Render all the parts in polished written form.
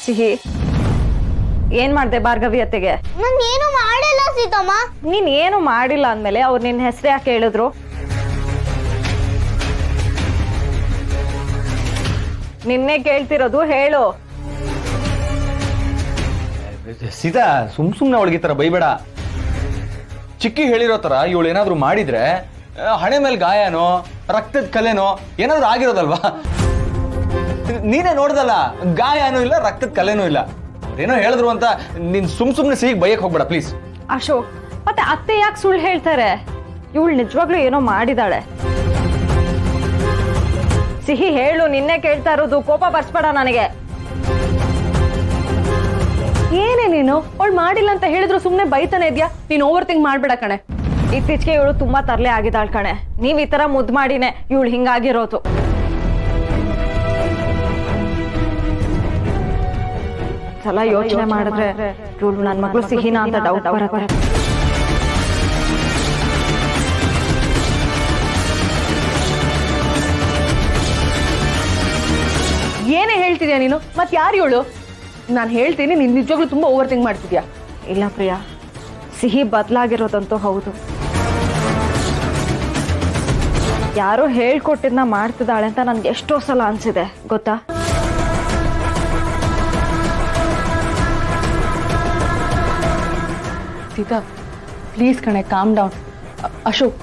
ಸಿಹಿ ಏನ್ ಮಾಡ್ದೆ ಭಾರ್ಗವಿ ಅತ್ತೆಗೆ? ನಾನು ಏನು ಮಾಡಿಲ್ಲ ಸೀತಮ್ಮ. ನೀನ್ ಏನು ಮಾಡಿಲ್ಲ ಅಂದ್ಮೇಲೆ ಅವ್ರು ನಿನ್ನ ಹೆಸರು ಯಾಕೆ ಹೇಳಿದ್ರು? ನಿನ್ನೆ ಕೇಳ್ತಿರೋದು, ಹೇಳು. ಸೀತಾ, ಸುಮ್ನೆ ಅವಳಿಗೆ ಈ ತರ ಬೈಬೇಡ. ಚಿಕ್ಕಿ ಹೇಳಿರೋ ತರ ಇವಳು ಏನಾದ್ರು ಮಾಡಿದ್ರೆ ಹಣೆ ಮೇಲೆ ಗಾಯನೋ ರಕ್ತದ ಕಲೆನೋ ಏನಾದ್ರು ಆಗಿರೋದಲ್ವಾ? ನೀನೇ ನೋಡ್ದಲ್ಲ, ಗಾಯನೂ ಇಲ್ಲ ರಕ್ತದ ಕಲೆನೂ ಇಲ್ಲ. ಏನೋ ಹೇಳಿದ್ರು ಅಂತ ನೀನ್ ಸುಮ್ನೆ ಸಿಹಿಗೆ ಬೈಯಕ್ ಹೋಗ್ಬೇಡ ಪ್ಲೀಸ್. ಅಶೋಕ್, ಮತ್ತೆ ಅತ್ತೆ ಯಾಕೆ ಸುಳ್ಳು ಹೇಳ್ತಾರೆ? ಇವಳು ನಿಜವಾಗ್ಲೂ ಏನೋ ಮಾಡಿದಾಳೆ. ಸಿಹಿ ಹೇಳು, ನಿನ್ನೆ ಕೇಳ್ತಾ ಇರೋದು. ಕೋಪ ಬರ್ಸ್ಬೇಡ ನನಗೆ. ಏನೇ ನೀನು? ಅವಳು ಮಾಡಿಲ್ಲ ಅಂತ ಹೇಳಿದ್ರು ಸುಮ್ನೆ ಬೈತಾನೆ ಇದ್ಯಾ? ನೀನ್ ಓವರ್ ಥಿಂಕ್ ಮಾಡ್ಬೇಡ ಕಣೆ. ಇತ್ತೀಚೆಗೆ ಇವಳು ತುಂಬಾ ತರಲೆ ಆಗಿದ್ದಾಳ ಕಣೆ. ನೀವ್ ಈ ತರ ಮುದ್ದು ಮಾಡಿನೇ ಇವಳು ಹಿಂಗಾಗಿರೋದು. ಸಲ ಯೋಚನೆ ಮಾಡಿದ್ರೆ ಇವಳು ನನ್ ಮಗಳು ಸಿಹಿನಾ ಅಂತ ಡೌಟ್ ಬರುತ್ತೆ. ಏನೇ ಹೇಳ್ತಿದ್ಯಾ ನೀನು? ಮತ್ ಯಾರು ಇವಳು? ನಾನು ಹೇಳ್ತೀನಿ, ನೀನ್ ನಿಜವಾಗ್ಲೂ ತುಂಬಾ ಓವರ್ ಥಿಂಕ್ ಮಾಡ್ತಿದ್ಯಾ. ಇಲ್ಲ ಪ್ರಿಯಾ, ಸಿಹಿ ಬದಲಾಗಿರೋದಂತೂ ಹೌದು. ಯಾರೋ ಹೇಳ್ಕೊಟ್ಟಿದ್ನ ಮಾಡ್ತಿದ್ದಾಳೆ ಅಂತ ನನ್ಗೆ ಎಷ್ಟೋ ಸಲ ಅನ್ಸಿದೆ ಗೊತ್ತಾ? ಸೀತಾ ಪ್ಲೀಸ್ ಕಣೆ, ಕಾಮ್ ಡೌನ್. ಅಶೋಕ್,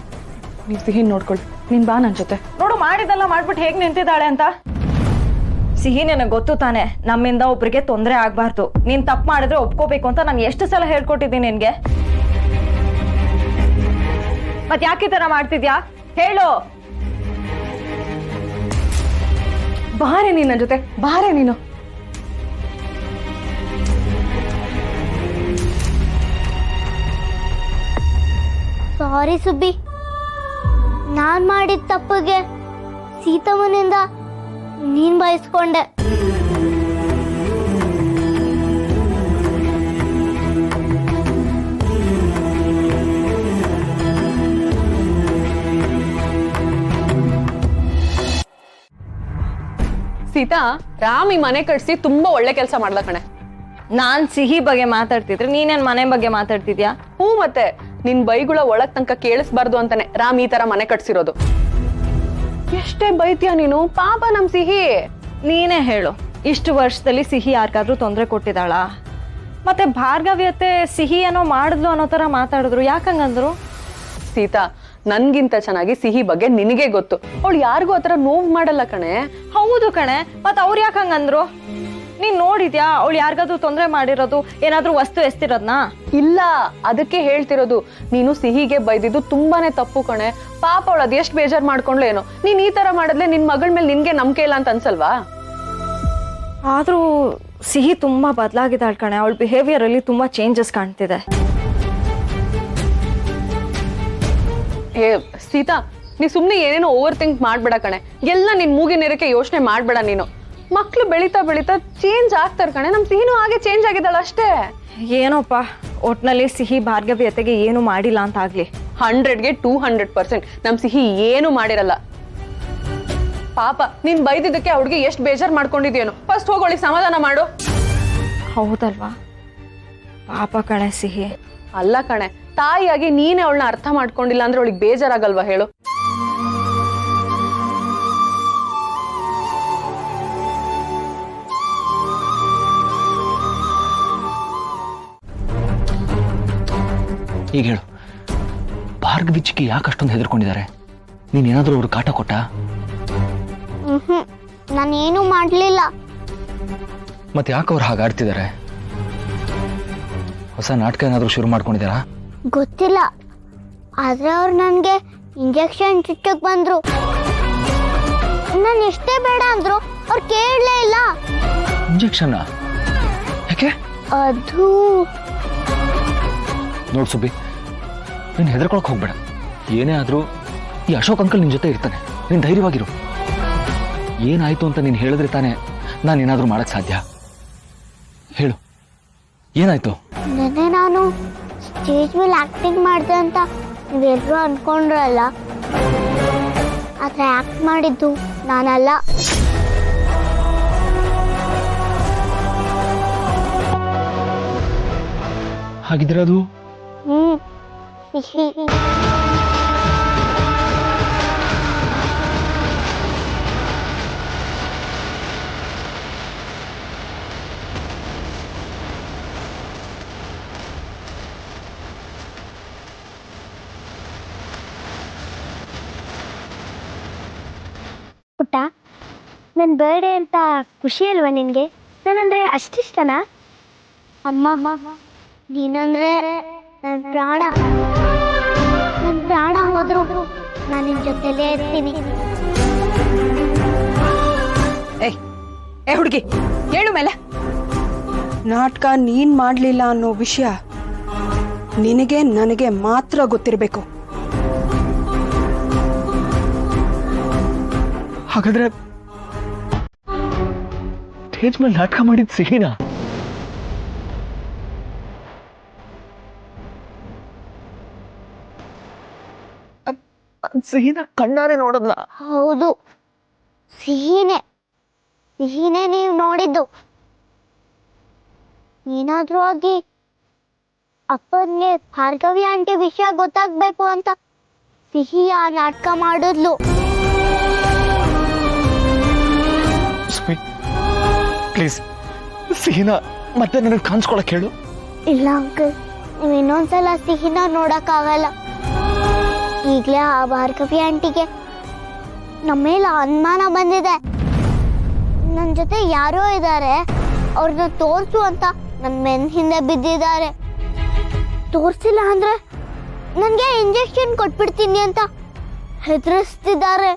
ನೀವ್ ಸಿಹಿ ನೋಡ್ಕೊಳ್ಳಿ. ನೀನ್ ಬಾ ನನ್ ಜೊತೆ. ನೋಡು, ಮಾಡಿದೆಲ್ಲ ಮಾಡ್ಬಿಟ್ಟು ಹೇಗ್ ನಿಂತಿದ್ದಾಳೆ ಅಂತ. ಸಿಹಿ, ನನಗೆ ಗೊತ್ತು ತಾನೆ ನಮ್ಮಿಂದ ಒಬ್ರಿಗೆ ತೊಂದರೆ ಆಗ್ಬಾರ್ದು. ನೀನ್ ತಪ್ಪು ಮಾಡಿದ್ರೆ ಒಪ್ಕೋಬೇಕು ಅಂತ ನಾನು ಎಷ್ಟು ಸಲ ಹೇಳ್ಕೊಟ್ಟಿದ್ದೀನಿ ನಿನ್ಗೆ. ಮತ್ ಯಾಕೆ ಈ ತರ ಮಾಡ್ತಿದ್ಯಾ ಹೇಳು? ಬಾರೆ ನೀನ್ ನನ್ ಜೊತೆ, ಬಾರೆ ನೀನು. ಸಾರಿ ಸುಬ್ಬಿ, ನಾನ್ ಮಾಡಿದ ತಪ್ಪಿಗೆ ಸೀತಮ್ಮನಿಂದ ನೀನ್ ಬಯಸ್ಕೊಂಡೆ. ಸೀತಾ, ರಾಮ್ ಈ ಮನೆ ಕಟ್ಸಿ ತುಂಬಾ ಒಳ್ಳೆ ಕೆಲಸ ಮಾಡ್ದ ಕಣೆ. ನಾನ್ ಸಿಹಿ ಬಗ್ಗೆ ಮಾತಾಡ್ತಿದ್ರೆ ನೀನೇನ್ ಮನೆ ಬಗ್ಗೆ ಮಾತಾಡ್ತಿದ್ಯಾ? ಹ್ಞೂ, ಮತ್ತೆ ನಿನ್ ಬೈಗುಳ ಒಳಗ್ ತನಕ ಕೇಳಿಸ್ಬಾರ್ದು ಅಂತಾನೆ ರಾಮ್ ಈ ತರ ಮನೆ ಕಟ್ಸಿರೋದು. ಎಷ್ಟೇ ಬೈತೀಯ ನೀನು? ಪಾಪ ನಮ್ ಸಿಹಿ. ನೀನೇ ಹೇಳು, ಇಷ್ಟು ವರ್ಷದಲ್ಲಿ ಸಿಹಿ ಯಾರಿಗಾದ್ರೂ ತೊಂದರೆ ಕೊಟ್ಟಿದ್ದಾಳ? ಮತ್ತೆ ಭಾರ್ಗವ್ಯತೆ ಸಿಹಿ ಏನೋ ಮಾಡಿದ್ಲು ಅನ್ನೋ ತರ ಮಾತಾಡಿದ್ರು, ಯಾಕಂಗಂದ್ರು? ಸೀತಾ, ನನ್ಗಿಂತ ಚೆನ್ನಾಗಿ ಸಿಹಿ ಬಗ್ಗೆ ನಿನಗೆ ಗೊತ್ತು. ಅವಳು ಯಾರಿಗೂ ಆತರ ನೋವು ಮಾಡಲ್ಲ ಕಣೆ. ಹೌದು ಕಣೆ, ಮತ್ ಅವ್ರು ಯಾಕಂಗಂದ್ರು? ನೀನ್ ನೋಡಿದ್ಯಾ ಅವಳು ಯಾರಿಗಾದ್ರೂ ತೊಂದರೆ ಮಾಡಿರೋದು, ಏನಾದ್ರೂ ವಸ್ತು ಎಸ್ತಿರೋದ್ನಾ? ಇಲ್ಲ, ಅದಕ್ಕೆ ಹೇಳ್ತಿರೋದು. ನೀನು ಸಿಹಿಗೆ ಬೈದಿದ್ದು ತುಂಬಾನೇ ತಪ್ಪು ಕಣೆ. ಪಾಪ ಅವಳು ಅದ್ ಎಷ್ಟ್ ಬೇಜಾರ್ ಮಾಡ್ಕೊಂಡ್ಲು ಏನೋ. ನೀನ್ ಈ ತರ ಮಾಡಿದ್ಲೆ ನಿನ್ ಮಗಳ ಮೇಲೆ ನಿನ್ಗೆ ನಂಬಿಕೆ ಇಲ್ಲ ಅಂತ ಅನ್ಸಲ್ವಾ? ಆದ್ರೂ ಸಿಹಿ ತುಂಬಾ ಬದಲಾಗಿದ್ದಾಳ ಕಣೆ. ಅವಳ ಬಿಹೇವಿಯರ್ ಅಲ್ಲಿ ತುಂಬಾ ಚೇಂಜಸ್ ಕಾಣ್ತಿದೆ. ಏ ಸೀತಾ, ನೀ ಸುಮ್ನೆ ಏನೇನೋ ಓವರ್ ಥಿಂಕ್ ಮಾಡ್ಬೇಡ ಕಣೆ. ಎಲ್ಲ ನಿನ್ ಮೂಗಿನೇರಕ್ಕೆ ಯೋಚನೆ ಮಾಡ್ಬೇಡ ನೀನು. ಮಕ್ಳು ಬೆಳೀತಾ ಬೆಳೀತಾ ಚೇಂಜ್ ಆಗ್ತಾರ ಕಣೆ. ನಮ್ ಸಿಹಿನೂ ಹಾಗೆ ಚೇಂಜ್ ಆಗಿದ್ದಾಳ ಅಷ್ಟೇ. ಏನೋಪ್ಪ, ಒಟ್ನಲ್ಲಿ ಸಿಹಿ ಭಾರ್ಗವ್ಯತೆಗೆ ಏನು ಮಾಡಿಲ್ಲ ಅಂತ ಆಗ್ಲಿ. 100ಗೆ 200% ನಮ್ ಸಿಹಿ ಏನು ಮಾಡಿರಲ್ಲ. ಪಾಪ ನೀನ್ ಬೈದಿದ್ದಕ್ಕೆ ಅವ್ಳಿಗೆ ಎಷ್ಟ್ ಬೇಜಾರ್ ಮಾಡ್ಕೊಂಡಿದ್ಯೇನು. ಫಸ್ಟ್ ಹೋಗೋಳಿ ಸಮಾಧಾನ ಮಾಡು. ಹೌದಲ್ವಾ? ಪಾಪ ಕಣೆ ಸಿಹಿ. ಅಲ್ಲ ಕಣೆ, ತಾಯಿಯಾಗಿ ನೀನೇ ಅವಳನ್ನ ಅರ್ಥ ಮಾಡ್ಕೊಂಡಿಲ್ಲ ಅಂದ್ರೆ ಅವಳಿಗೆ ಬೇಜಾರಾಗಲ್ವಾ ಹೇಳು? ಈಗ ಹೇಳು, ಭಾರ್ಗವಿ ಚಿಕ್ಕಿ ಯಾಕೆ ಅಷ್ಟೊಂದು ಹೆದರ್ಕೊಂಡಿದ್ದಾರೆ? ನೀನೇನಾದ್ರೂ ಅವ್ರು ಕಾಟ ಕೊಟ್ಟ? ನಾನೇನು ಮಾಡ್ಲಿಲ್ಲ. ಮತ್ತೆ ಯಾಕೆ ಅವ್ರು ಹಾಗಾಡ್ತಿದ್ದಾರೆ? ಹೊಸ ನಾಟಕ ಏನಾದ್ರೂ ಶುರು ಮಾಡ್ಕೊಂಡಿದ್ದಾರಾ? ಗೊತ್ತಿಲ್ಲ, ಆದ್ರೆ ಅವ್ರು ನನ್ಗೆ ಇಂಜೆಕ್ಷನ್ ಚುಚ್ಚಕ್ ಬಂದ್ರು. ನಾನು ಎಷ್ಟೇ ಬೇಡ ಅಂದ್ರು ಅವ್ರು ಕೇಳಲೇ ಇಲ್ಲ. ಇಂಜೆಕ್ಷನ್ ಯಾಕೆ? ಅದು ನೋಡ್ ಸುಬ್ಬಿ, ನೀನ್ ಹೆದರ್ಕೊಳಕ್ ಹೋಗ್ಬೇಡ. ಏನೇ ಆದ್ರೂ ಈ ಅಶೋಕ್ ಅಂಕಲ್ ನಿನ್ ಜೊತೆ ಇರ್ತಾನೆ. ನೀನ್ ಧೈರ್ಯವಾಗಿರು. ಏನಾಯ್ತು ಅಂತ ನೀನ್ ಹೇಳಿದ್ರೆ ತಾನೇ ನಾನು ಏನಾದ್ರೂ ಮಾಡಕ್ ಸಾಧ್ಯ. ಹೇಳು, ಏನಾಯ್ತು? ನೆನ್ನೆ ನಾನು ಸ್ಟೇಜ್ ಮೇಲೆ ಆಕ್ಟಿಂಗ್ ಮಾಡಿದೆ ಅಂತ ನೀವೆಲ್ಲರೂ ಅನ್ಕೊಂಡ್ರಲ್ಲ, ಆದ್ರೆ ಆಕ್ಟ್ ಮಾಡಿದ್ದು ನಾನಲ್ಲ. ಹಾಗಿದ್ರೆ ಅದು ಸಿಹಿ. ಪುಟ್ಟ, ನನ್ನ ಬರ್ಡೇ ಅಂತ ಖುಷಿ ಅಲ್ವಾ ನಿನಗೆ? ನಾನಂದ್ರೆ ಅಷ್ಟಿಷ್ಟನಾ? ಅಮ್ಮ, ನೀನಂದ್ರೆ ನನ್ನ ಪ್ರಾಣ. ನನ್ನ ಪ್ರಾಣ ಹೋದ್ರು ನಾನು ನಿನ್ನ ಜೊತೆಲೇ ಇರ್ತೀನಿ. ಏ ಹುಡುಗಿ, ಹೇಳು ಮೇಲೆ. ನಾಟಕ ನೀನ್ ಮಾಡ್ಲಿಲ್ಲ ಅನ್ನೋ ವಿಷಯ ನಿನಗೆ ನನಗೆ ಮಾತ್ರ ಗೊತ್ತಿರಬೇಕು. ಹಾಗಾದ್ರೆ ಸ್ಟೇಜ್ ಮೇಲೆ ನಾಟಕ ಮಾಡಿದ ಸಿಹಿನಾ? ಸಿಹಿನ ಕಣ್ಣಾರೆ ನೋಡದ್ನ? ಹೌದು, ಸಿಹಿನೇ ನೀವು ನೋಡಿದ್ದು. ಏನಾದ್ರೂ ಆಗಿ ಅಪ್ಪನಿಗೆ ಭಾರ್ಗವಿ ಆಂಟಿ ವಿಷಯ ಗೊತ್ತಾಗ್ಬೇಕು ಅಂತ ಸಿಹಿ ಆ ನಾಟಕ ಮಾಡಿದ್ಲು. ಪ್ಲೀಸ್ ಸಿಹಿನ ಮತ್ತೆ ನನಗೆ ಕಾಣಿಸ್ಕೊಳಕ್ ಹೇಳು. ಇಲ್ಲ ಅಂಕಲ್, ನೀವು ಇನ್ನೊಂದ್ಸಲ ಸಿಹಿನ ನೋಡಕ್ಕಾಗಲ್ಲ. ಈಗಲೇ ಆ ಭಾರ್ಗವಿ ಆಂಟಿಗೆ ನಮ್ಮ ಮೇಲೆ ಅನುಮಾನ ಬಂದಿದೆ. ನನ್ನ ಜೊತೆ ಯಾರೋ ಇದ್ದಾರೆ, ಅವ್ರನ್ನ ತೋರ್ಸು ಅಂತ ನನ್ನ ಬೆನ್ನ ಹಿಂದೆ ಬಿದ್ದಿದ್ದಾರೆ. ತೋರ್ಸಿಲ್ಲ ಅಂದ್ರೆ ನನಗೆ ಇಂಜೆಕ್ಷನ್ ಕೊಟ್ಬಿಡ್ತೀನಿ ಅಂತ ಹೆದರಿಸ್ತಿದ್ದಾರೆ.